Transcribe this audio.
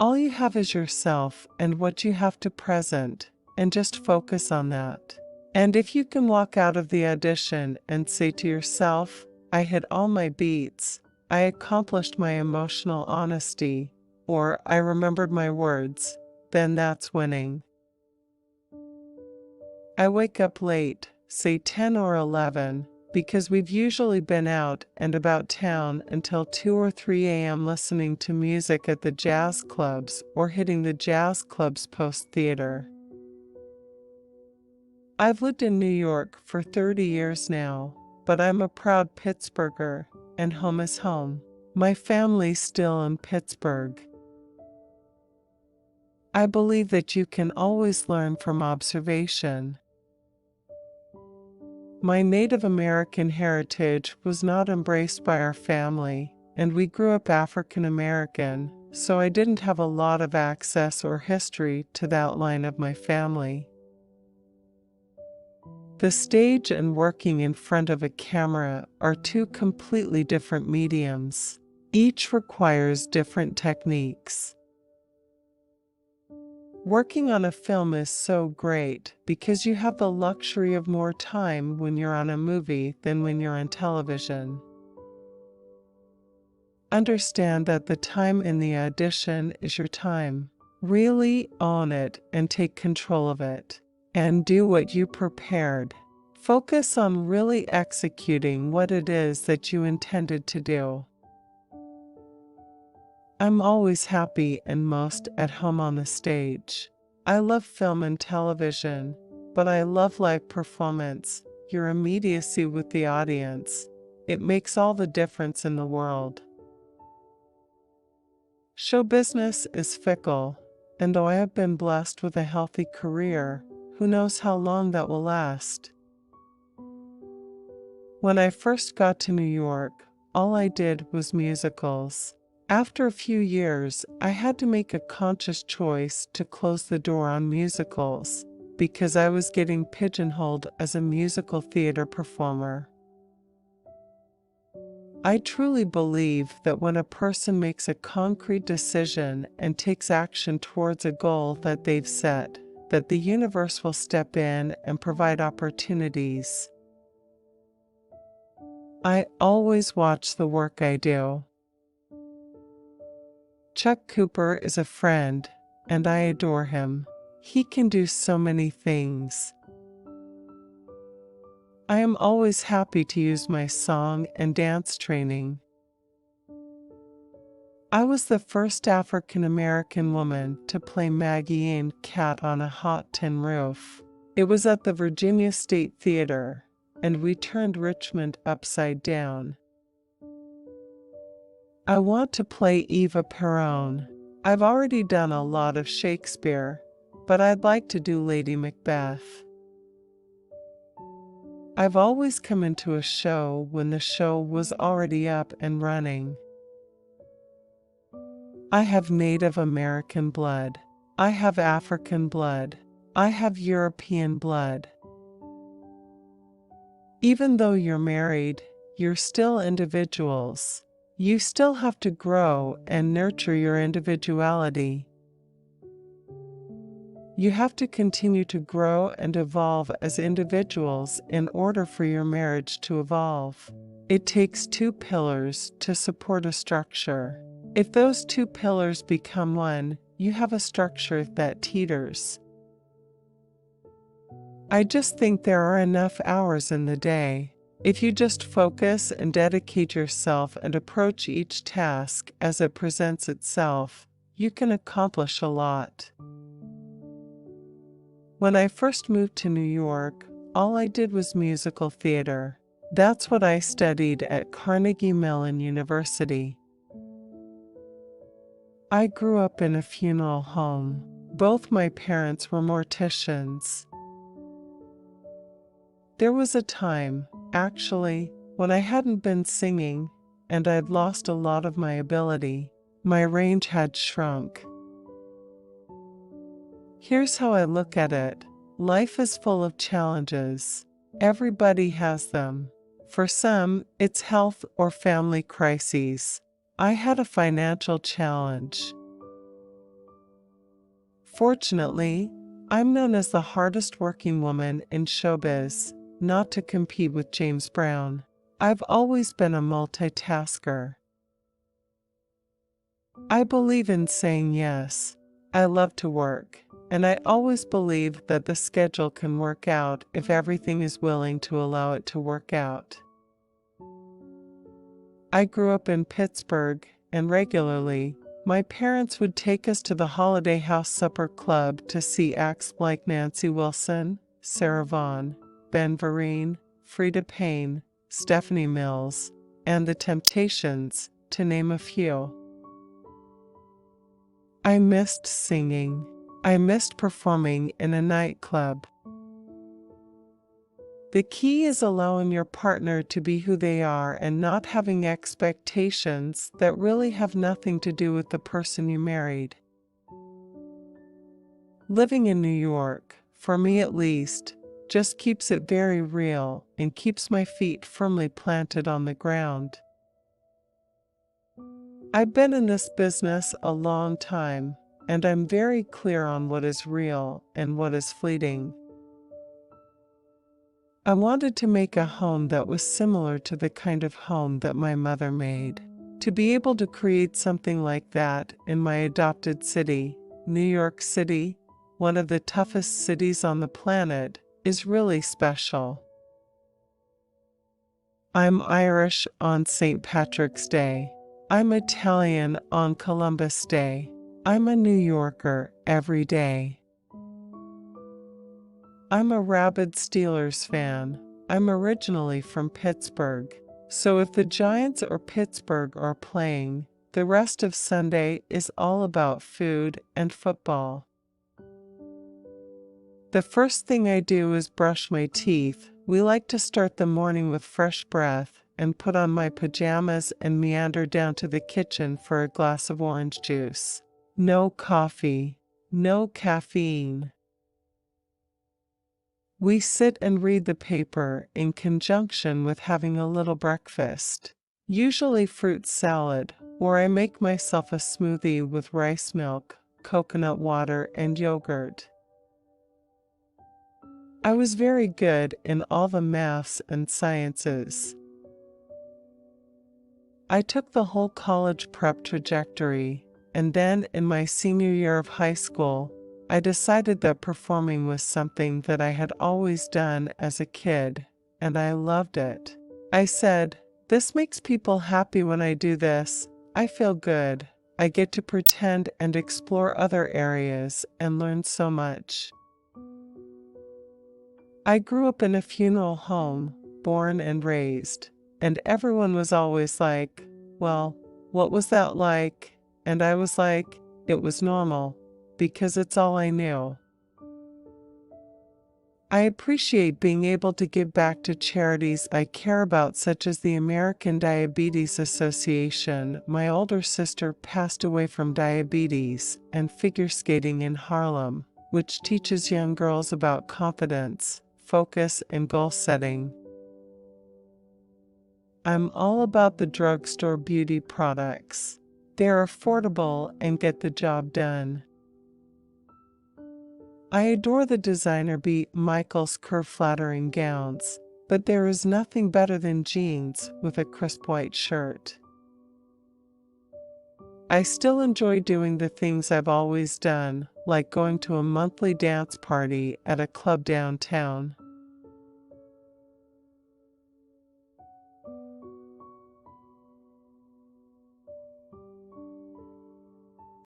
All you have is yourself and what you have to present, and just focus on that. And if you can walk out of the audition and say to yourself, I hit all my beats, I accomplished my emotional honesty, or I remembered my words, then that's winning. I wake up late, say 10 or 11, because we've usually been out and about town until 2 or 3 a.m. listening to music at the jazz clubs or hitting the jazz clubs post-theater. I've lived in New York for 30 years now, but I'm a proud Pittsburgher, and home is home. My family's still in Pittsburgh. I believe that you can always learn from observation. My Native American heritage was not embraced by our family, and we grew up African American, so I didn't have a lot of access or history to that line of my family. The stage and working in front of a camera are two completely different mediums. Each requires different techniques. Working on a film is so great because you have the luxury of more time when you're on a movie than when you're on television. Understand that the time in the audition is your time. Really own it and take control of it. And do what you prepared. Focus on really executing what it is that you intended to do. I'm always happy and most at home on the stage. I love film and television, but I love live performance, your immediacy with the audience. It makes all the difference in the world. Show business is fickle, and though I have been blessed with a healthy career, who knows how long that will last. When I first got to New York, all I did was musicals. After a few years, I had to make a conscious choice to close the door on musicals because I was getting pigeonholed as a musical theater performer. I truly believe that when a person makes a concrete decision and takes action towards a goal that they've set, that the universe will step in and provide opportunities. I always watch the work I do. Chuck Cooper is a friend, and I adore him. He can do so many things. I am always happy to use my song and dance training. I was the first African American woman to play Maggie in Cat on a Hot Tin Roof. It was at the Virginia State Theater, and we turned Richmond upside down. I want to play Eva Peron. I've already done a lot of Shakespeare, but I'd like to do Lady Macbeth. I've always come into a show when the show was already up and running. I have Native American blood. I have African blood. I have European blood. Even though you're married, you're still individuals. You still have to grow and nurture your individuality. You have to continue to grow and evolve as individuals in order for your marriage to evolve. It takes two pillars to support a structure. If those two pillars become one, you have a structure that teeters. I just think there are enough hours in the day. If you just focus and dedicate yourself and approach each task as it presents itself, you can accomplish a lot. When I first moved to New York, all I did was musical theater. That's what I studied at Carnegie Mellon University. I grew up in a funeral home. Both my parents were morticians. There was a time, actually, when I hadn't been singing, and I'd lost a lot of my ability. My range had shrunk. Here's how I look at it. Life is full of challenges. Everybody has them. For some, it's health or family crises. I had a financial challenge. Fortunately, I'm known as the hardest working woman in showbiz, not to compete with James Brown. I've always been a multitasker. I believe in saying yes. I love to work, and I always believe that the schedule can work out if everything is willing to allow it to work out. I grew up in Pittsburgh, and regularly, my parents would take us to the Holiday House Supper Club to see acts like Nancy Wilson, Sarah Vaughan, Ben Vereen, Freda Payne, Stephanie Mills, and The Temptations, to name a few. I missed singing. I missed performing in a nightclub. The key is allowing your partner to be who they are and not having expectations that really have nothing to do with the person you married. Living in New York, for me at least, just keeps it very real and keeps my feet firmly planted on the ground. I've been in this business a long time, and I'm very clear on what is real and what is fleeting. I wanted to make a home that was similar to the kind of home that my mother made. To be able to create something like that in my adopted city, New York City, one of the toughest cities on the planet, is really special. I'm Irish on St. Patrick's Day. I'm Italian on Columbus Day. I'm a New Yorker every day. I'm a rabid Steelers fan. I'm originally from Pittsburgh, so if the Giants or Pittsburgh are playing, the rest of Sunday is all about food and football. The first thing I do is brush my teeth. We like to start the morning with fresh breath and put on my pajamas and meander down to the kitchen for a glass of orange juice. No coffee, no caffeine. We sit and read the paper in conjunction with having a little breakfast, usually fruit salad, or I make myself a smoothie with rice milk, coconut water, and yogurt. I was very good in all the maths and sciences. I took the whole college prep trajectory, and then in my senior year of high school, I decided that performing was something that I had always done as a kid, and I loved it. I said, "This makes people happy when I do this. I feel good. I get to pretend and explore other areas and learn so much." I grew up in a funeral home, born and raised, and everyone was always like, "Well, what was that like?" And I was like, "It was normal, because it's all I knew." I appreciate being able to give back to charities I care about, such as the American Diabetes Association. My older sister passed away from diabetes, and figure skating in Harlem, which teaches young girls about confidence, focus, and goal setting. I'm all about the drugstore beauty products. They're affordable and get the job done. I adore the designer B. Michaels curve-flattering gowns, but there is nothing better than jeans with a crisp white shirt. I still enjoy doing the things I've always done, like going to a monthly dance party at a club downtown.